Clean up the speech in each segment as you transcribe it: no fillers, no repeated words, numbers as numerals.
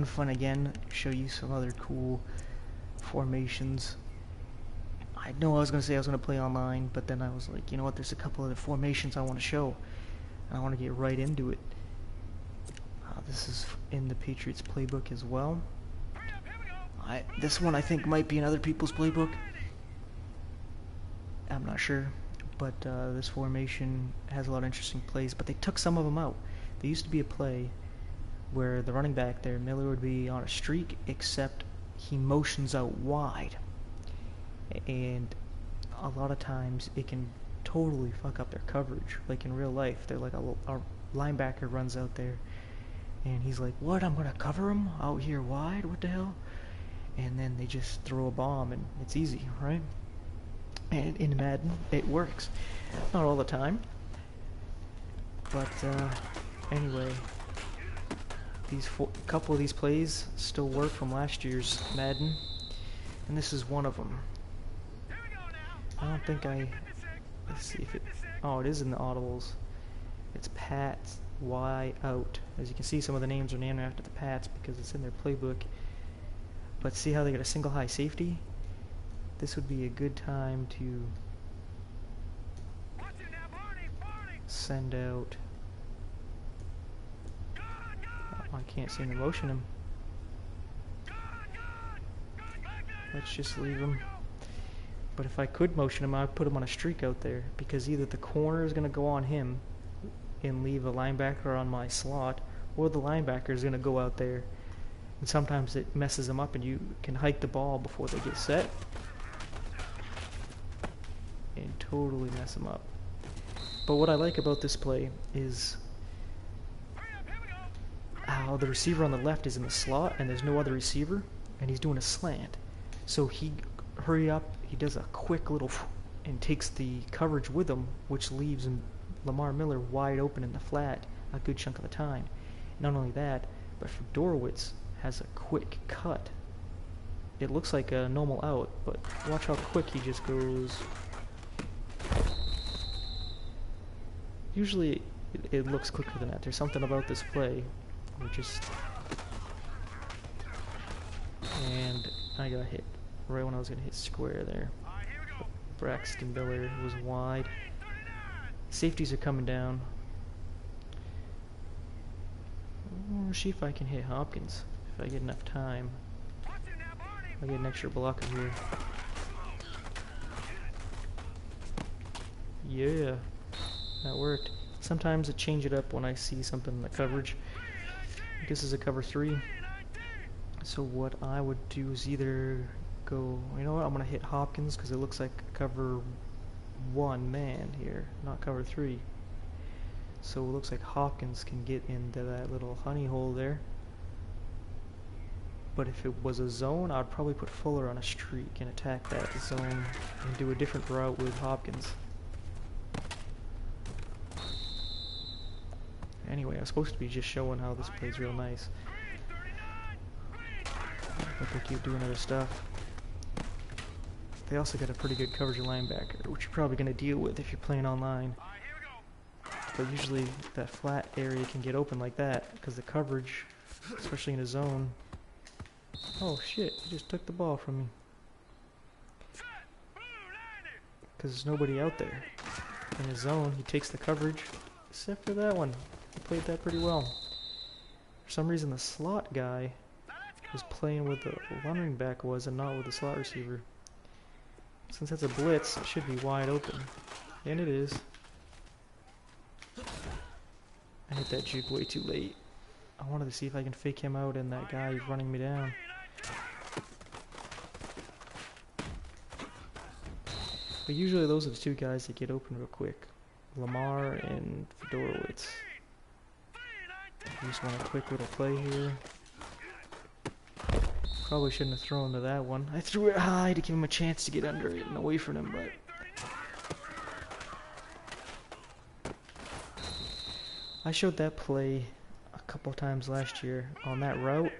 fun again, show you some other cool formations. I know I was going to say I was going to play online, but then I was like, you know what, there's a couple other formations I want to show, and I want to get right into it. This is in the Patriots playbook as well. This one I think might be in other people's playbook. I'm not sure, but this formation has a lot of interesting plays, but they took some of them out. There used to be a play where the running back there, Miller, would be on a streak, except he motions out wide. And a lot of times it can totally fuck up their coverage. Like in real life, they're like a linebacker runs out there, and he's like, what, I'm going to cover him out here wide? What the hell? And then they just throw a bomb, and it's easy, right? And in Madden, it works. Not all the time. But anyway, couple of these plays still work from last year's Madden, and this is one of them. I don't think let's see if it, oh, it is in the audibles. It's Pats Y out. As you can see, some of the names are named after the Pats because it's in their playbook. But see how they got a single high safety? This would be a good time to send out. I can't seem to motion him. Let's just leave him. But if I could motion him, I'd put him on a streak out there, because either the corner is going to go on him and leave a linebacker on my slot, or the linebacker is going to go out there, and sometimes it messes them up and you can hike the ball before they get set and totally mess them up. But what I like about this play is how the receiver on the left is in the slot and there's no other receiver, and he's doing a slant. So he does a quick little and takes the coverage with him, which leaves Lamar Miller wide open in the flat a good chunk of the time. Not only that, but Fedorowicz has a quick cut. It looks like a normal out, but watch how quick he just goes. Usually it looks quicker than that. There's something about this play. And I got hit right when I was going to hit square there. Braxton Miller was wide. Safeties are coming down. We'll see if I can hit Hopkins. If I get enough time, I'll get an extra blocker here. Yeah, that worked. Sometimes I change it up when I see something in the coverage. This is a cover 3. So what I would do is either go, you know what, I'm going to hit Hopkins because it looks like cover 1 man here, not cover 3. So it looks like Hopkins can get into that little honey hole there. But if it was a zone, I'd probably put Fuller on a streak and attack that zone and do a different route with Hopkins. Anyway, I was supposed to be just showing how this plays real nice. But they keep doing other stuff. They also got a pretty good coverage linebacker, which you're probably going to deal with if you're playing online. But usually that flat area can get open like that, because the coverage, especially in a zone. Oh shit, he just took the ball from me. Because there's nobody out there. In a zone, he takes the coverage, except for that one. He played that pretty well. For some reason the slot guy was playing with the running back and not with the slot receiver. Since that's a blitz, it should be wide open. And it is. I hit that juke way too late. I wanted to see if I can fake him out and that guy running me down. But usually those are the two guys that get open real quick. Lamar and Fedorowicz. I just want a quick little play here. Probably shouldn't have thrown to that one. I threw it high to give him a chance to get under it and away from him, but I showed that play a couple times last year on that route.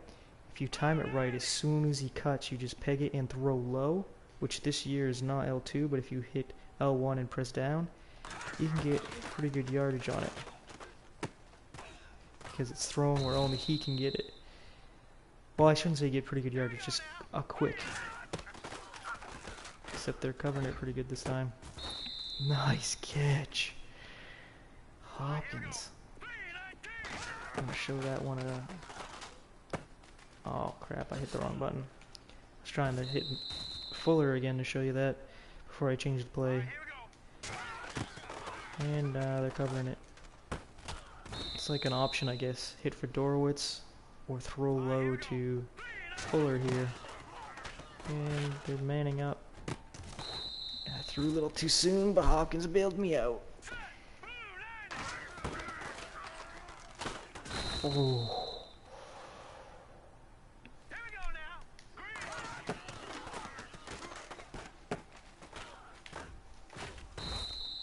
If you time it right, as soon as he cuts, you just peg it and throw low, which this year is not L2, but if you hit L1 and press down, you can get pretty good yardage on it. Because it's thrown where only he can get it. Well, I shouldn't say get pretty good yardage, just a quick. Except they're covering it pretty good this time. Nice catch. Hopkins. I'm gonna show that one oh crap, I hit the wrong button. I was trying to hit Fuller again to show you that before I changed the play. And they're covering it. It's like an option, I guess. Hit for Dorowitz or throw low to Fuller here. And they're manning up. I threw a little too soon, but Hopkins bailed me out. Oh.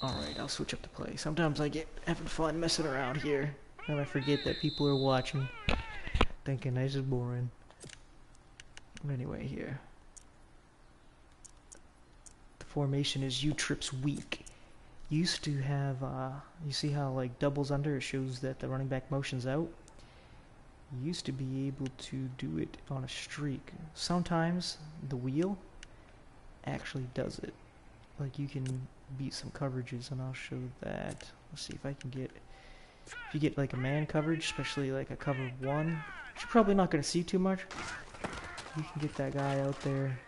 Alright, I'll switch up the play. Sometimes I get having fun messing around here, and I forget that people are watching, thinking this is boring. But anyway, here. The formation is U-trips weak. Used to have, you see how like doubles under, it shows that the running back motion's out? Used to be able to do it on a streak. Sometimes the wheel actually does it. Like you can beat some coverages, and I'll show that. Let's see if I can get, if you get like a man coverage, especially like a cover 1, which you're probably not going to see too much. You can get that guy out there.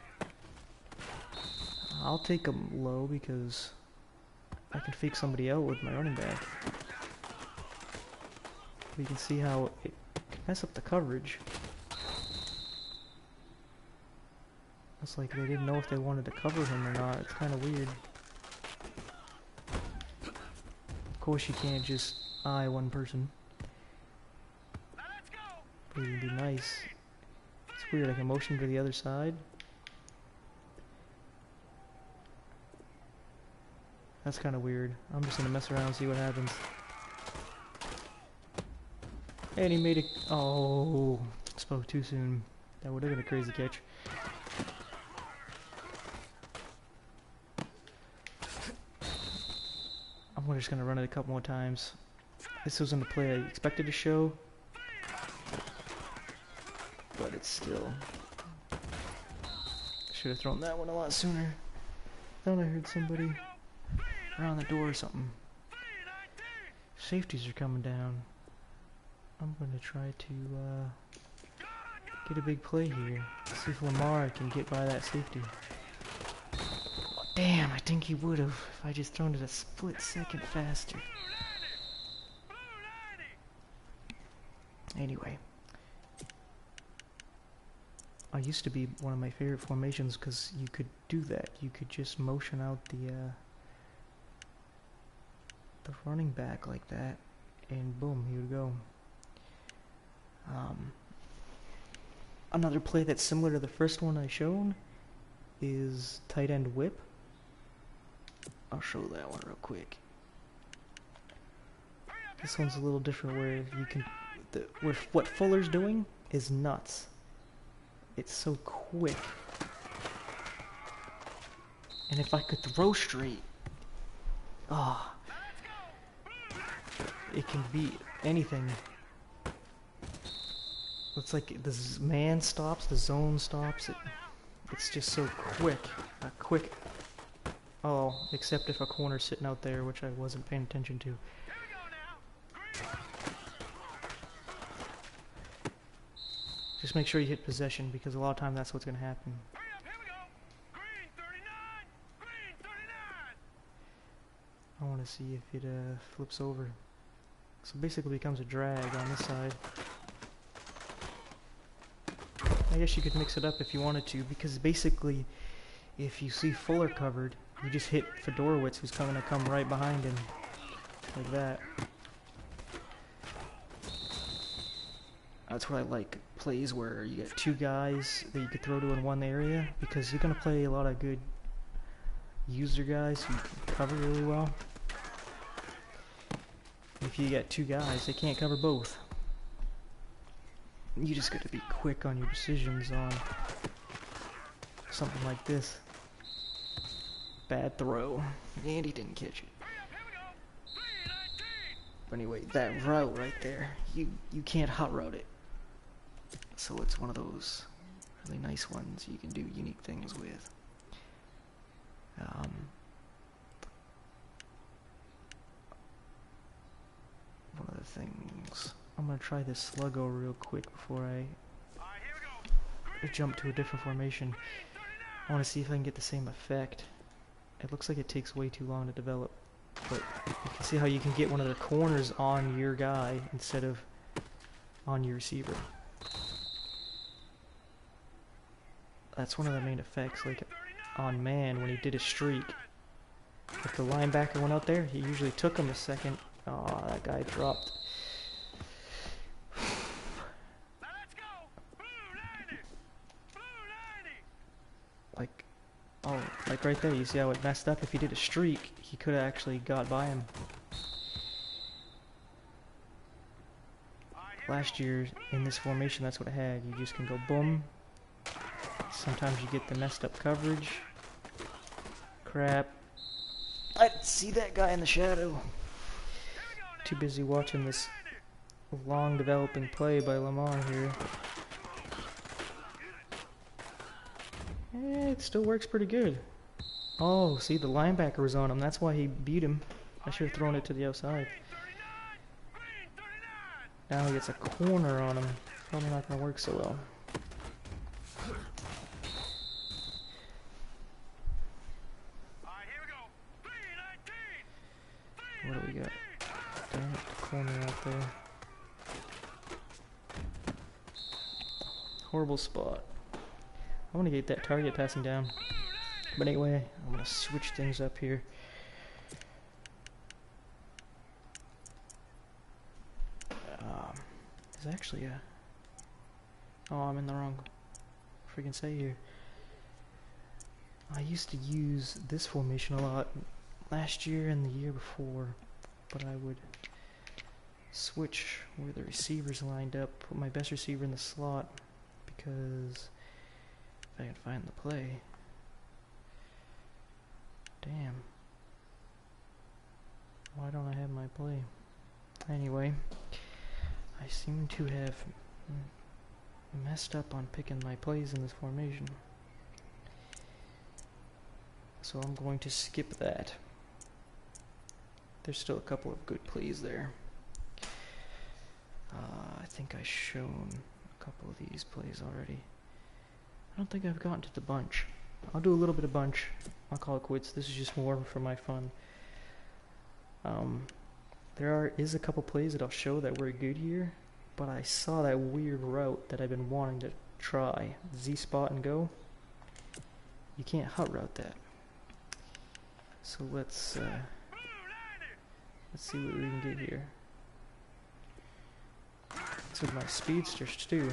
I'll take him low because I can fake somebody out with my running back. You can see how it can mess up the coverage. It's like they didn't know if they wanted to cover him or not. It's kind of weird. Of course you can't just eye one person. But it would be nice. It's weird, I can motion to the other side. That's kind of weird. I'm just gonna mess around and see what happens. And he made it. Oh, spoke too soon. That would have been a crazy catch. I'm just gonna run it a couple more times. This wasn't the play I expected to show, but it's still. Should have thrown that one a lot sooner. Thought I heard somebody around the door or something. Safeties are coming down. I'm gonna try to get a big play here. See if Lamar can get by that safety. Oh, damn, I think he would have if I just thrown it a split second faster. Anyway. I used to be one of my favorite formations because you could do that. You could just motion out the running back like that, and boom, he would go. Another play that's similar to the first one I showed is tight end whip. I'll show that one real quick. This one's a little different where you can, what Fuller's doing is nuts. It's so quick. And if I could throw straight, it can be anything. It's like the man stops, the zone stops. It's just so quick. A quick. Oh, except if a corner's sitting out there, which I wasn't paying attention to. Just make sure you hit possession, because a lot of time that's what's going to happen. I want to see if it flips over. So basically becomes a drag on this side. I guess you could mix it up if you wanted to, because basically if you see Fuller covered, you just hit Fedorowicz, who's going to come right behind him, like that. That's what I like, plays where you get two guys that you could throw to in one area, because you're going to play a lot of good user guys who can cover really well. If you get two guys, they can't cover both. You just got to be quick on your decisions on something like this. Bad throw, and he didn't catch it. But anyway, that route right there, you can't hot route it. so it's one of those really nice ones you can do unique things with. One of the things, I'm gonna try this sluggo real quick before I jump to a different formation. I want to see if I can get the same effect. It looks like it takes way too long to develop, but you can see how you can get one of their corners on your guy instead of on your receiver. That's one of the main effects, like on man when he did a streak. If the linebacker went out there, he usually took him a second. Oh, that guy dropped. Like, oh, like right there, you see how it messed up? If he did a streak, he could have actually got by him. Last year, in this formation, that's what I had. You just can go boom. Sometimes you get the messed up coverage. Crap. I didn't see that guy in the shadow. Too busy watching this long developing play by Lamar here. It still works pretty good. Oh, see, the linebacker was on him. That's why he beat him. I should have thrown it to the outside. Now he gets a corner on him. Probably not going to work so well. What do we got? Damn it, the corner out there. Horrible spot. I want to get that target passing down. But anyway, I'm going to switch things up here. There's actually a... Oh, I'm in the wrong freaking say here. I used to use this formation a lot last year and the year before, but I would switch where the receivers lined up, put my best receiver in the slot, because if I can find the play. Damn. Why don't I have my play? Anyway, I seem to have messed up on picking my plays in this formation. So I'm going to skip that. There's still a couple of good plays there. I think I've shown a couple of these plays already. I don't think I've gotten to the bunch. I'll do a little bit of bunch. I'll call it quits. This is just more for my fun. There is a couple plays that I'll show that were good here, but I saw that weird route that I've been wanting to try. Z-spot and go. You can't hot route that. So let's see what we can get here. It's with my speedsters too.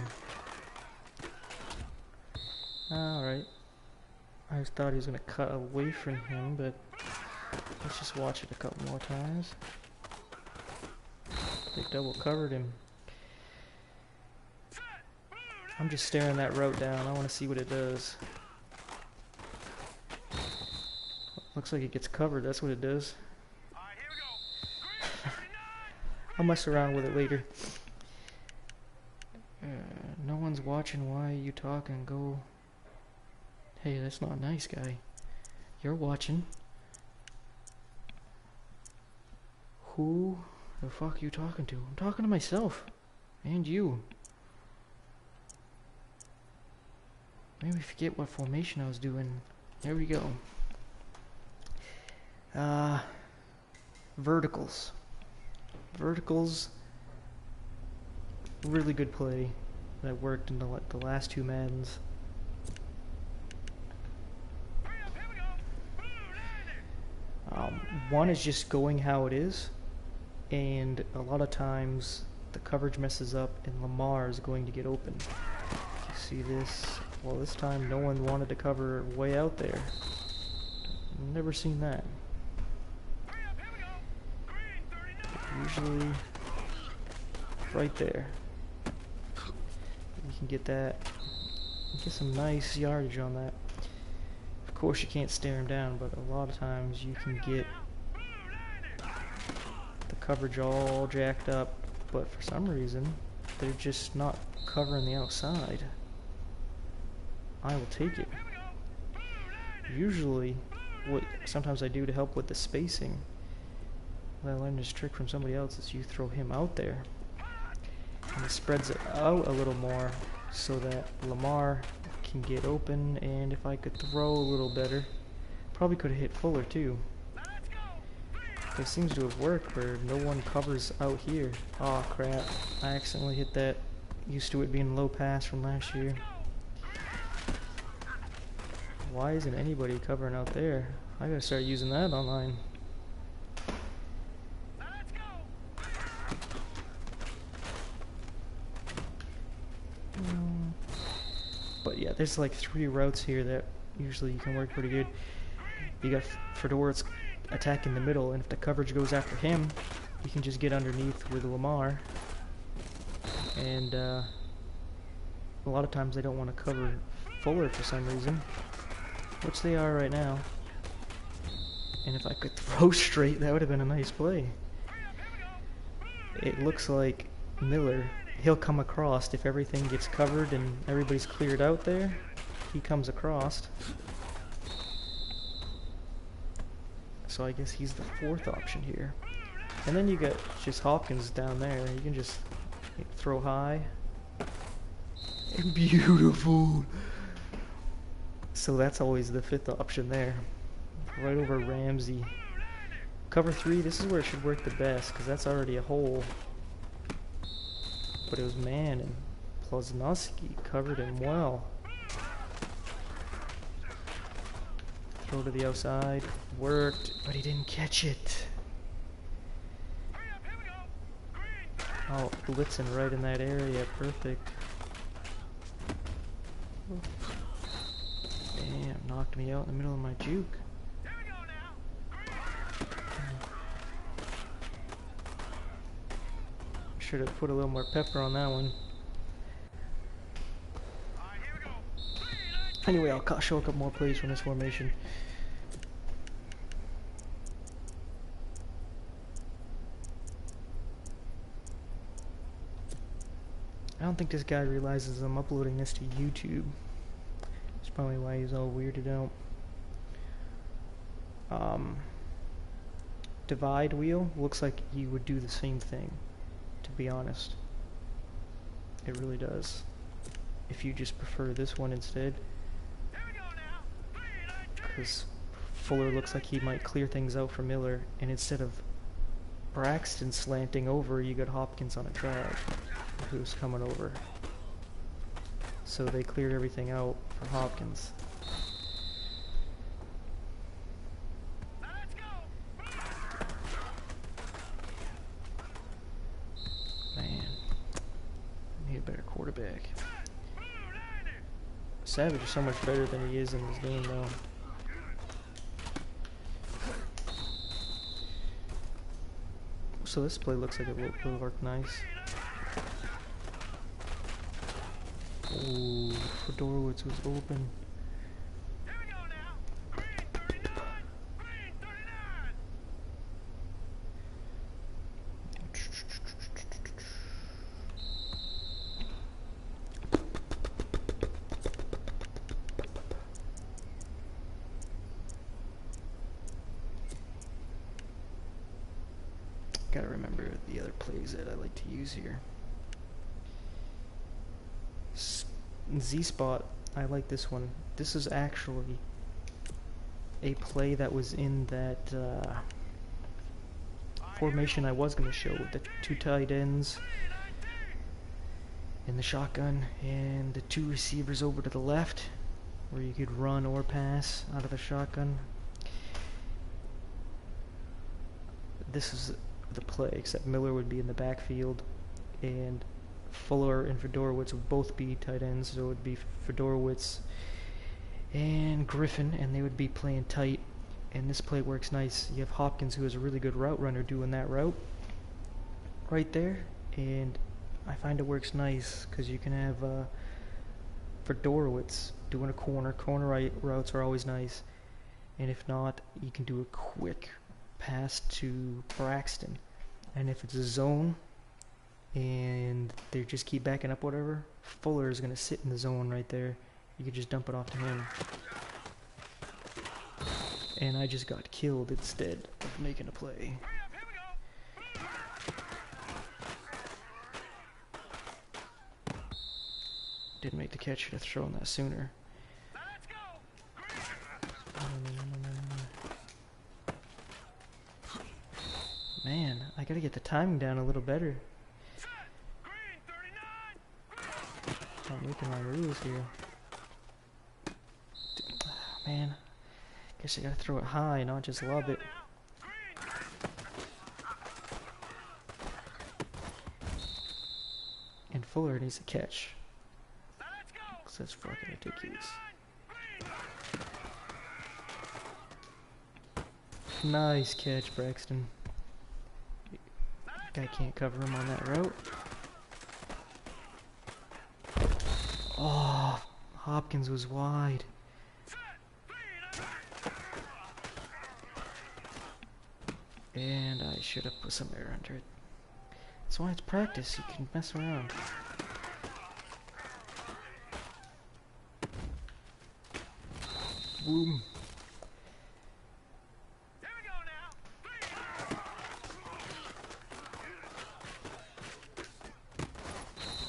Alright. I just thought he was going to cut away from him, but let's just watch it a couple more times. They double covered him. I'm just staring that route down. I want to see what it does. Looks like it gets covered. That's what it does. I'll mess around with it later. No one's watching. Why are you talking? Go. Hey, that's not nice, guy. You're watching. Who the fuck are you talking to? I'm talking to myself. And you. Maybe forget what formation I was doing. There we go. Verticals. Verticals. Really good play that worked in the last two Maddens. One is just going how it is, and a lot of times the coverage messes up and Lamar is going to get open. You see this? Well, this time no one wanted to cover way out there. Never seen that. Usually right there. You can get that. Get some nice yardage on that. Of course you can't stare him down, but a lot of times you can get the coverage all jacked up, but for some reason they're just not covering the outside. I will take it. Usually, what sometimes I do to help with the spacing, I learned this trick from somebody else, is you throw him out there, and it spreads it out a little more so that Lamar can get open, and if I could throw a little better, probably could have hit Fuller too. It seems to have worked where no one covers out here. Aw, crap. I accidentally hit that. Used to it being low pass from last year. Why isn't anybody covering out there? I gotta start using that online. But yeah, there's like 3 routes here that usually you can work pretty good. You got Fedora's attacking the middle, and if the coverage goes after him, you can just get underneath with Lamar. And a lot of times they don't want to cover Fuller for some reason, which they are right now. And if I could throw straight, that would have been a nice play. It looks like Miller, he'll come across if everything gets covered and everybody's cleared out there. He comes across. So I guess he's the 4th option here. And then you got just Hopkins down there. You can just throw high. Beautiful. So that's always the 5th option there. Right over Ramsey. Cover 3, this is where it should work the best, because that's already a hole. But it was man, and Plosnowski covered him well. Throw to the outside, worked, but he didn't catch it. Oh, blitzing right in that area, perfect. Damn, knocked me out in the middle of my juke. Should have put a little more pepper on that one. Anyway, I'll show a couple more plays from this formation. I don't think this guy realizes I'm uploading this to YouTube. That's probably why he's all weirded out. Divide wheel looks like you would do the same thing, to be honest. It really does. If you just prefer this one instead. Because Fuller looks like he might clear things out for Miller, and instead of Braxton slanting over, you got Hopkins on a drag who's coming over. So they cleared everything out for Hopkins. Man, I need a better quarterback. Savage is so much better than he is in this game though. So this play looks like it will work nice. Ooh, Fedorowicz was open. Gotta remember the other plays that I like to use here. Z-spot, I like this one. This is actually a play that was in that formation I was going to show, with the 2 tight ends in the shotgun and the 2 receivers over to the left, where you could run or pass out of the shotgun. This is the play, except Miller would be in the backfield and Fuller and Fedorowicz would both be tight ends, so it would be Fedorowicz and Griffin, and they would be playing tight. And this play works nice. You have Hopkins, who is a really good route runner, doing that route right there, and I find it works nice because you can have Fedorowicz doing a corner. Corner right routes are always nice, and if not, you can do a quick pass to Braxton. And if it's a zone, and they just keep backing up, whatever, Fuller is going to sit in the zone right there. You could just dump it off to him. And I just got killed instead of making a play. Didn't make the catch, should have thrown that sooner. Man, I gotta get the timing down a little better. Not making my moves here. Man, guess I gotta throw it high, not just lob it. And Fuller needs to catch. Cause that's fucking ridiculous. Nice catch, Braxton. Guy can't cover him on that route. Oh, Hopkins was wide. And I should have put some air under it. That's why it's practice, you can mess around. Boom.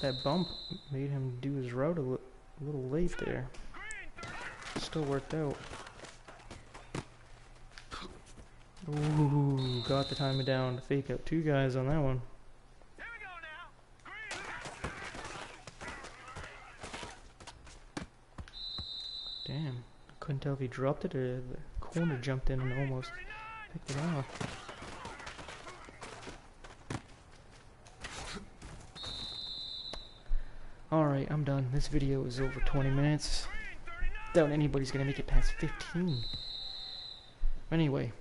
That bump made him do his route a little late there. Still worked out. Ooh, got the timing down to fake out 2 guys on that one. Damn, couldn't tell if he dropped it or the corner jumped in and almost picked it off. Alright, I'm done. This video is over 20 minutes. Doubt anybody's gonna make it past 15. Anyway,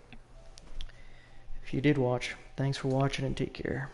if you did watch, thanks for watching and take care.